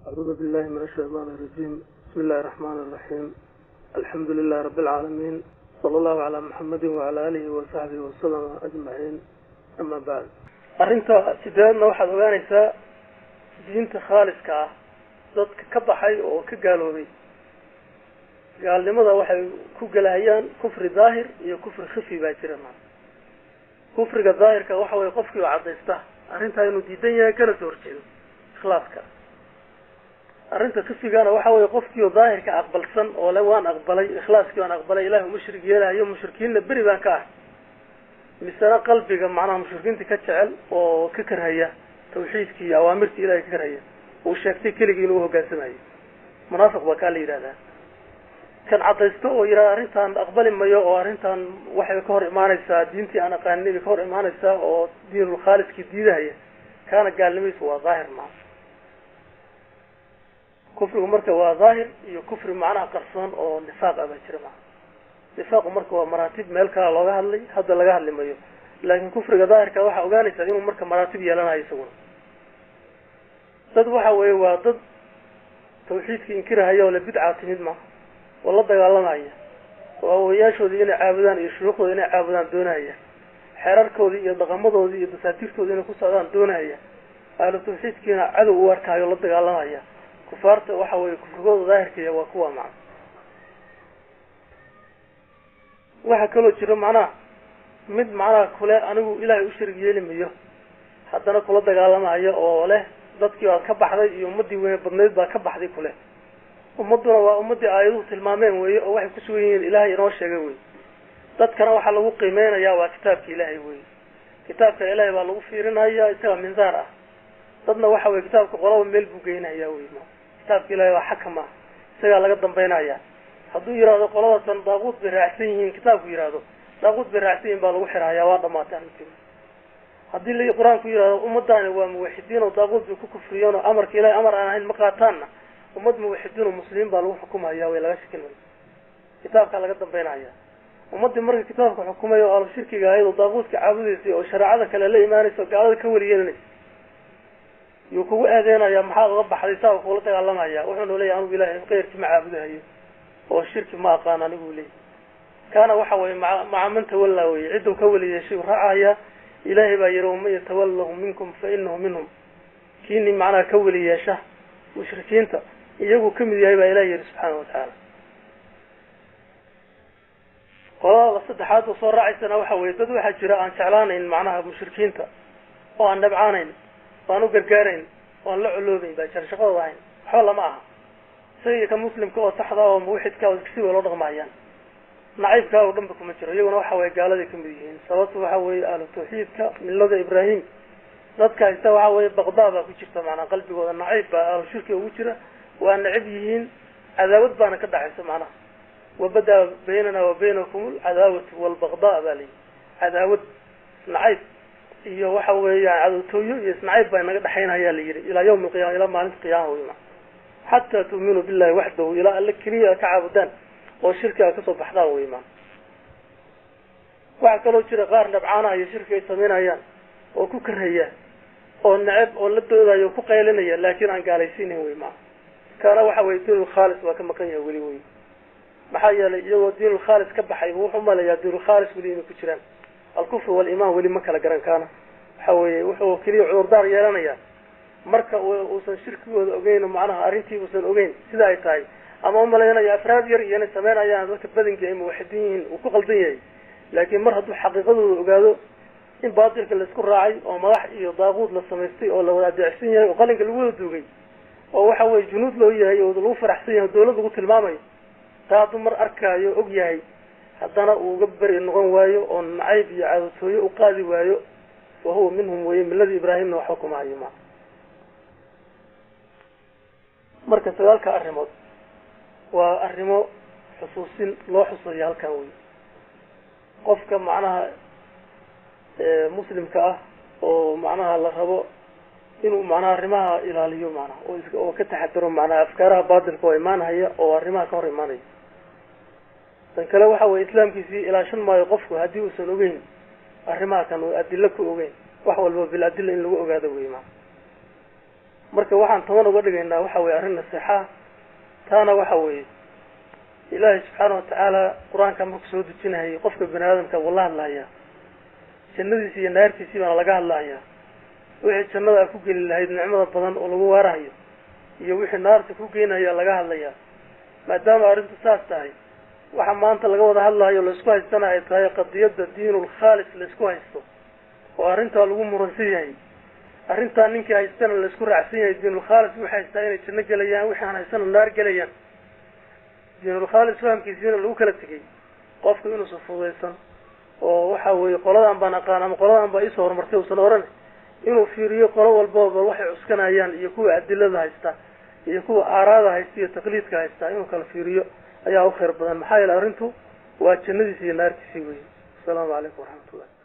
أعوذ بالله من الشيطان الرجيم. بسم الله الرحمن الرحيم. الحمد لله رب العالمين، صلى الله على محمد وعلى آله وصحبه وسلم أجمعين. أما بعد، أرنت سيدنا واحد وغانيسا دينت خالص كا ضدك كبحي أو كقالوبي قال لماذا واحد كقلاهيان كفر ظاهر يا كفر خفي باجرنا. كفر الظاهر كواحد يقفك وعضيسته أرنت إنه ديدنيا كانت تورجيل خلاصك. أرنت خفيقانا وحاول يقفكي ظاهر كأقبل صن ولا وان أقبلي إخلاصكي وان أقبلي إله مشرك يلا يوم مشركين لبري بان كاه مثلا قلبي معناها مشركين تكتشعل وككرهية توحيدكي أوامرتي إلهي ككرهية وشاكتي كلي إنه قاسمهي منافق وكالي هذا كان عطيسته ويرى أرنتان أقبل ما يو أرنتان وحي كهر إيمانيسا دينتي أنا قانني كهر إيمانيسا ودين الخالص كديده هي كان قال لميس هو ظاهر معه كفر مركب وظاهر يكفر معنا قرصان أو نفاق أبا جرمه نفاق مركب ومراتب ملك الله هذا هذا اللي قال لي ما يو لكن كفر ظاهر كواحد أوغاني تدين مركب مراتب يلنا يسوون ضد واحد وضد توحيد في إنكارها هي ولا بدعة تمد معه والله ده قال لنا هي وهو يشهد إن عابدان يشرق وإن عابدان دونها هي حرر كودي يضغمض ودي يدساتير كودي نقص دونها هي قالوا توحيد كنا عدو واركها والله ده قال لنا هي كفارته وحوي كفرقود ظاهر كي وكوا معه waxa kala jiro macna mid macna kule anigu ilaahay u shirg yeelimayo haddana kula dagaalamayo oo leh dadkii waa ka baxday iyo ummadii weyn badneed baa ka baxday kule ummaduna waa ummadii aayadu tilmaameen weeye oo waxay ku sugan yihiin ilaahay inoo sheegay weey dadkana waxa lagu qiimeynayaa waa kitaabka ilaahay weey kitaabka ilaahay baa lagu fiirinayaa isaga minzaar ah dadna waxa weey kitaabka qolada meel buu geynayaa weey kitaabka ilaahay waa xakama isaga laga dambeynaya hadduu yiraahdo qolada daaquud bay raacsan yihiin kitaabku yiraahdo daaquud bay raacsan yihiin baa lagu xirayaa waa dhamaataan intii haddii la quraanku yiraahdo ummadana waa muwaxidiin oo daaquud ku kufriyeen oo amarka ilaahay amar aan ahayn ma qaataana ummad muwaxidiin oo muslimiin baa lagu xukumayaa way laga shakilay kitaabka laga dambeynaya ummadii marka kitaabka xukumayo oo shirkiga ay daaquudka caabudeysay oo shariicada kale la iimaanayso gaalada ka wariyeynayso يكون أذينا يا محاضر رب حديثه وقولت الله يا وحنا لي أنا بالله غير معابده هي والشرك ما قانا نقول لي كان وحوي مع من تولى ويعد كولي يشيء رعايا إلهي بايرهم من يتولهم منكم فإنه منهم كيني معنا كولي يشه مشركين يجوا كم يجيب إلهي سبحانه وتعالى قال الصدحات وصار رعي سنة وحوي تدوي حجراء عن شعلانين معناها مشركين وعن نبعانين وأنا قرقارين وأنا لعلوبين باشر شقوا وعين حول معها سيء كمسلم كوا صحضا وموحد كوا كسيب ولا رغم عيان نعيب كوا جنبكم مجرى يونا وحوي قال ذيكم بيهين سوات وحوي آل التوحيد من لدى إبراهيم ذاتك يستوى حوي بغضابة كشفت معنا قلبي وأنا نعيب آل الشركة وجرى وأن عبيهين عذاوت بانا كدع معنا وبدأ بيننا وبينكم العذاوة والبغضاء بالي عذاوت نعيب iyo waxa weeyaan cadowtooyo iyo isnaayb baa naga dhaxaynaa la yiri ila yawm alqiyaamah ila maalinta qiyaamaha hatta tu'minu billahi wahdahu ila alla kaliya ka caabudan oo shirka ka soo baxdaan weeymaan waxa kale oo jira qaar nabcaana iyo shirka ay sameynayaan oo ku karhaya oo nacab oo la doodayo ku qaylinaya laakiin aan gaalaysiinin weeymaan kana waxa weey diin khaalis waa ka maqan yahay wali weey maxaa yeelay iyagoo diin khaalis ka baxay wuxuu malayaa diin khaalis wali inuu ku jiraan الكفر والإيمان ولي مكة لجران كان حوي وحو كلي عذردار يلانيا مركا وصل شرك وأجين معنا أرنتي وصل أجين سداي تاي أما هم لنا يا أفراد يعني سمعنا يا ذوك بدن جاي موحدين وكقلدية لكن مرة الحقيقة وقالوا إن باطل كل سكر راعي أو ما راح يضاغط للسمستي أو لو دعسين وقال إنك الولد دوجي أو حوي جنود له هي وظلوا فرحسين الدولة قلت المامي تعطوا مر أركا يوجي haddana uu gabbar noqon waayo oo nacayb iyo cadowtooyo u qaadi waayo وهو منهم ويملذ إبراهيم وحكم عيما مركز ذلك أرمض وأرمو حصوص لو حصري هالكاوي قفك معناها مسلم كأه ومعناها الله ربو إنه معناها رماها إلى اليوم معناها وكتحدروا معناها أفكارها باطل كويمان هي ورماها كورمان هي تنكلا waxa way islaamkiisii ila shan ma qofku hadii uu san ogeyn arrimaha kan oo adilla ku ogeyn wax walba bil adilla in lagu ogaado weeyma marka waxaan toban uga dhigaynaa waxa weeye arrin nasiixa taana waxa weeye ilaahay subxaanahu watacaala qur-aanka marku soo dejinayay qofka bani aadamka wala hadlaaya jannadiisa iyo naartiisii baana laga hadlaaya wixii jannada ku geli lahayd nicmada badan oo lagu waarahayo iyo wixii naarta ku geenaya laga hadlaya maadaama arrintu saas tahay waxa maanta laga wada hadlayo la isku haystana ay tahay qadiyada diinul khaalis la isku haysto oo arrinta lagu muransan yahay arrinta ninkii haystana la isku raacsan yahay diinul khaalis waxa haystaa inay janno galayaan wixii aan haysana naar galayaan diinul khaalis fahamkiisina lagu kala tagay qofka inuu safudaysan oo waxa weeye qoladan baan aqaan ama qoladan baa isoo horumartay usan oran inuu fiiriyo qolo walba waxay cuskanayaan iyo kuwa adilada haysta iyo kuwa aaraada haysta iyo taqliidka haysta inuu kala fiiriyo ayaa u khayr badan maxaa yeelay arrintu waa jannadiisa iyo naartiisa weeye. Assalaamu calaykum waraxmatullahi.